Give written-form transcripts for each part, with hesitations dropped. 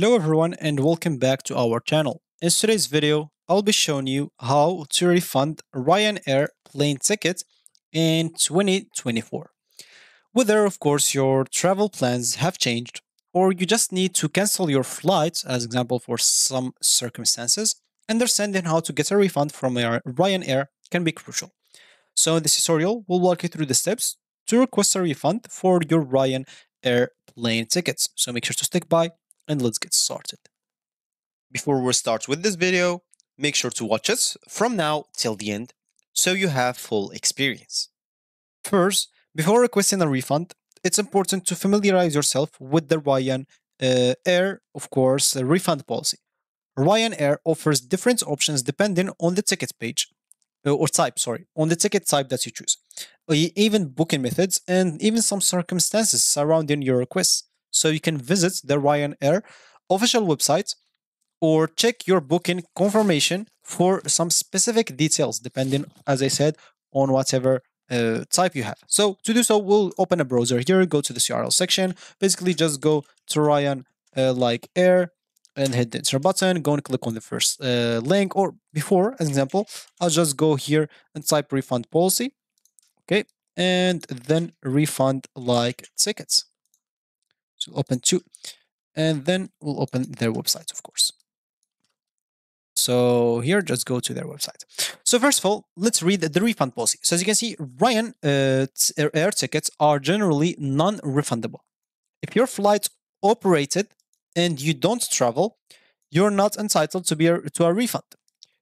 Hello everyone and welcome back to our channel. In today's video, I'll be showing you how to refund Ryanair plane ticket in 2024. Whether of course your travel plans have changed or you just need to cancel your flight, as example for some circumstances, understanding how to get a refund from Ryanair can be crucial. So in this tutorial, we'll walk you through the steps to request a refund for your Ryanair plane tickets. So make sure to stick by and let's get started. Before we start with this video, make sure to watch it from now till the end so you have full experience. First, before requesting a refund, it's important to familiarize yourself with the Ryanair, of course, refund policy. Ryanair offers different options depending on the ticket page or type, sorry, on the ticket type that you choose. Even booking methods and even some circumstances surrounding your request. So you can visit the Ryanair official website or check your booking confirmation for some specific details, depending, as I said, on whatever type you have. So to do so, we'll open a browser here, go to the URL section, basically just go to Ryan like Air and hit the enter button, go and click on the first link, or before, as an example, I'll just go here and type refund policy, okay, and then refund like tickets. So open two, and then we'll open their website, of course. So here, just go to their website. So first of all, let's read the refund policy. So as you can see, Ryanair tickets are generally non-refundable. If your flight operated and you don't travel, you're not entitled to a refund.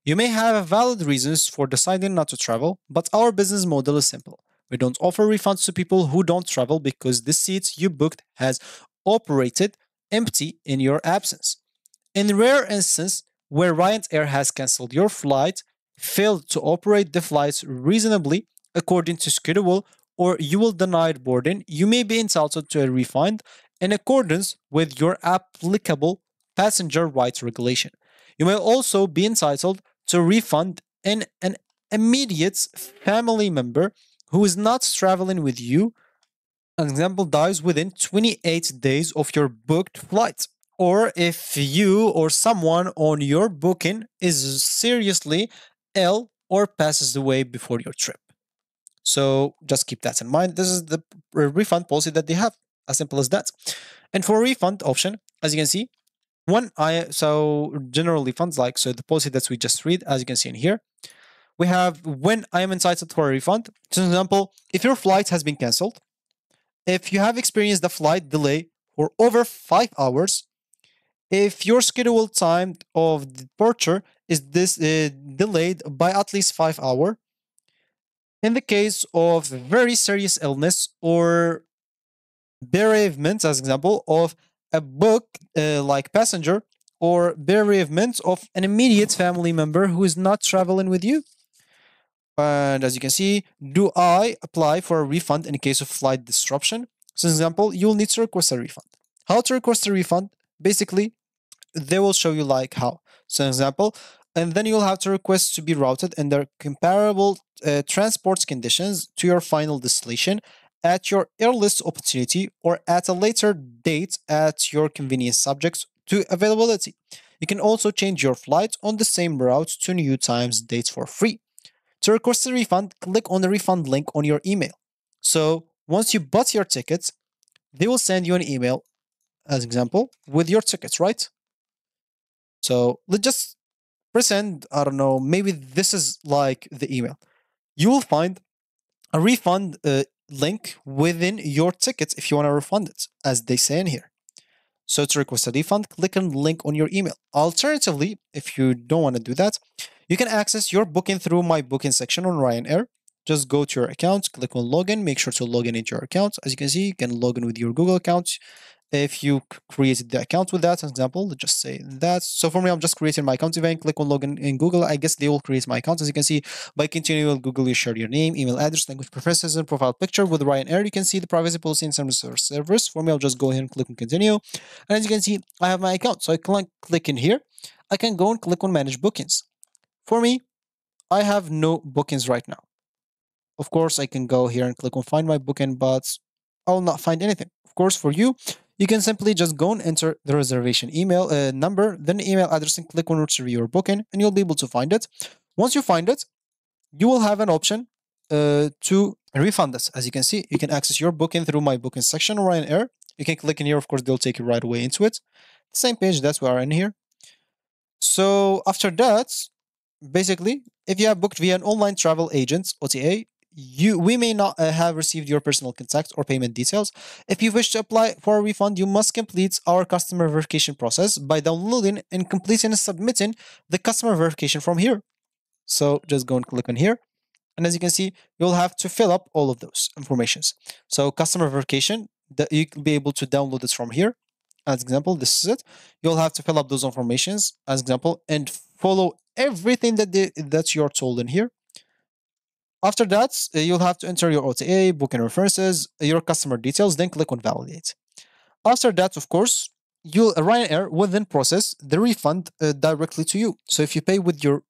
You may have valid reasons for deciding not to travel, but our business model is simple. We don't offer refunds to people who don't travel because the seats you booked has operated empty in your absence. In rare instances where Ryanair has cancelled your flight, failed to operate the flights reasonably according to schedule, or you will denied boarding, you may be entitled to a refund in accordance with your applicable passenger rights regulation. You may also be entitled to a refund in an immediate family member who is not traveling with you. An example dies within 28 days of your booked flight, or if you or someone on your booking is seriously ill or passes away before your trip. So just keep that in mind. This is the refund policy that they have, as simple as that. And for refund option, as you can see, general refunds, like so the policy that we just read, as you can see in here, we have when I am entitled for a refund. For example, if your flight has been cancelled, if you have experienced a flight delay for over 5 hours, if your scheduled time of departure is delayed by at least 5 hours, in the case of very serious illness or bereavement, as example, of a book like passenger, or bereavement of an immediate family member who is not traveling with you. And as you can see, do I apply for a refund in case of flight disruption? So, for example, you'll need to request a refund. How to request a refund? Basically, they will show you like how. So, for example, and then you'll have to request to be routed under comparable transport conditions to your final destination at your earliest opportunity or at a later date at your convenience, subject to availability. You can also change your flight on the same route to new times dates for free. To request a refund, click on the refund link on your email. So once you bought your tickets, they will send you an email, as example, with your tickets, right? So let's just pretend, I don't know, maybe this is like the email. You will find a refund link within your tickets if you want to refund it, as they say in here. So to request a refund, click on the link on your email. Alternatively, if you don't want to do that, you can access your booking through my booking section on Ryanair. Just go to your account, click on login, make sure to log in into your account. As you can see, you can log in with your Google account. If you created the account with that, for example, let's just say that. So for me, I'm just creating my account event, click on login in Google. I guess they will create my account. As you can see, by continuing with Google, you share your name, email address, language preferences, and profile picture. With Ryanair, you can see the privacy policy and terms of service. For me, I'll just go ahead and click on continue. And as you can see, I have my account. So I click in here. I can go and click on manage bookings. For me, I have no bookings right now. Of course, I can go here and click on find my booking, but I will not find anything. Of course, for you, You can simply just go and enter the reservation email number, then email address, and click on retrieve your booking, and you'll be able to find it. Once you find it, you will have an option to refund this. As you can see, you can access your booking through my booking section or Ryanair. You can click in here. Of course, they'll take you right away into it. Same page that we are in here. So after that, basically, if you have booked via an online travel agent (OTA), we may not have received your personal contact or payment details. If you wish to apply for a refund, you must complete our customer verification process by downloading and completing and submitting the customer verification from here. So just go and click on here. And as you can see, you'll have to fill up all of those informations. So customer verification, that you'll be able to download this from here. As example, this is it. You'll have to fill up those informations as example and follow everything that you're told in here. After that, you'll have to enter your OTA, booking references, your customer details, then click on validate. After that, of course, Ryanair will then process the refund directly to you. So if you pay with your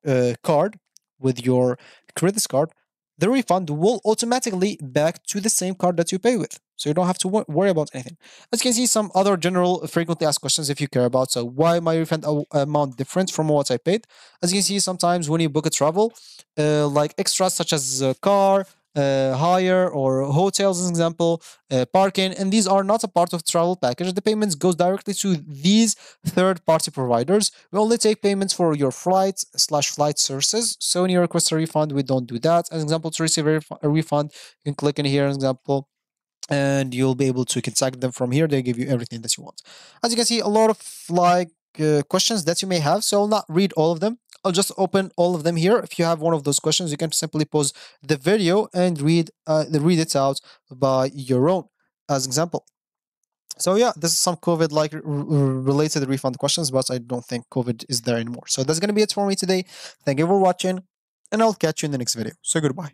card, with your credit card, the refund will automatically back to the same card that you pay with. So you don't have to worry about anything. As you can see, some other general frequently asked questions if you care about. So why my refund amount different from what I paid? As you can see, sometimes when you book a travel, like extras such as car, hire or hotels, as an example, parking, and these are not a part of travel package. The payments goes directly to these third-party providers. We only take payments for your flights / flight services. So when you request a refund, we don't do that. As an example, to receive a refund, you can click in here, as an example, and you'll be able to contact them from here. They give you everything that you want. As you can see, a lot of questions that you may have. So I'll not read all of them. I'll just open all of them here. If you have one of those questions, you can simply pause the video and read it out by your own, as example. So yeah, this is some COVID like related refund questions, but I don't think COVID is there anymore. So that's gonna be it for me today. Thank you for watching, and I'll catch you in the next video. So goodbye.